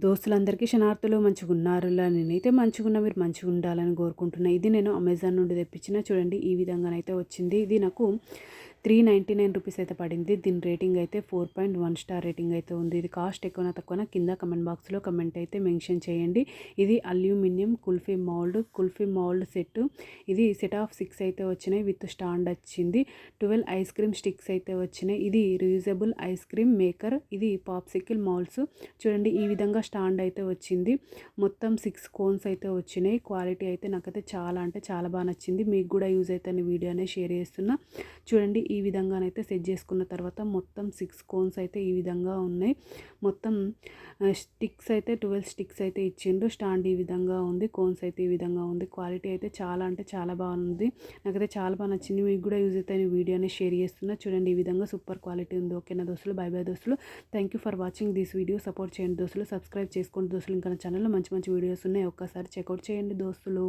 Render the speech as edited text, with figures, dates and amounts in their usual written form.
దోస్తులందరికీ శనార్థులు మంచిగున్నారులా నేనైతే మంచిగున్నా, మీరు మంచిగుండాలని కోరుకుంటున్నా. ఇది నేను అమెజాన్ నుండి తెప్పించిన. చూడండి ఈ విధంగానైతే వచ్చింది. ఇది నాకు 399 రూపీస్ అయితే పడింది. దీని రేటింగ్ అయితే 4.1 స్టార్ రేటింగ్ అయితే ఉంది. ఇది కాస్ట్ ఎక్కువనా తక్కువనా కింద కమెంట్ బాక్స్లో కమెంట్ అయితే మెన్షన్ చేయండి. ఇది అల్యూమినియం కుల్ఫీ మౌల్డ్ సెట్. ఇది సెట్ ఆఫ్ 6 అయితే వచ్చినాయి. విత్ స్టాండ్ వచ్చింది. 12 ఐస్ క్రీమ్ స్టిక్స్ అయితే వచ్చినాయి. ఇది రీయూజబుల్ ఐస్ క్రీమ్ మేకర్. ఇది పాప్సికిల్ మౌల్డ్స్. చూడండి ఈ విధంగా స్టాండ్ అయితే వచ్చింది. మొత్తం 6 కోన్స్ అయితే వచ్చినాయి. క్వాలిటీ అయితే నాకైతే చాలా అంటే చాలా బాగా నచ్చింది. మీకు కూడా యూజ్ అయితే వీడియో అనేది షేర్ చేస్తున్నా. చూడండి ఈ విధంగానైతే సెట్ చేసుకున్న తర్వాత మొత్తం 6 కోన్స్ అయితే ఈ విధంగా ఉన్నాయి. మొత్తం స్టిక్స్ అయితే 12 స్టిక్స్ అయితే ఇచ్చిండ్రు. స్టాండ్ ఈ విధంగా ఉంది. కోన్స్ అయితే ఈ విధంగా ఉంది. క్వాలిటీ అయితే చాలా అంటే చాలా బాగుంది. నాకైతే చాలా బాగా నచ్చింది. మీకు కూడా యూజ్ అయితే వీడియోని షేర్ చేస్తున్నా. చూడండి ఈ విధంగా సూపర్ క్వాలిటీ ఉంది. ఓకేనా దోస్తులు, బై బై దోస్తులు. Thank you for watching this video. Support చేయండి దోస్తులు, సబ్స్క్రైబ్ చేసుకోండి దోస్తులు. ఇంకా నా ఛానల్లో మంచి మంచి వీడియోస్ ఉన్నాయి. ఒక్కసారి చెక్అవుట్ చేయండి దోస్తులు.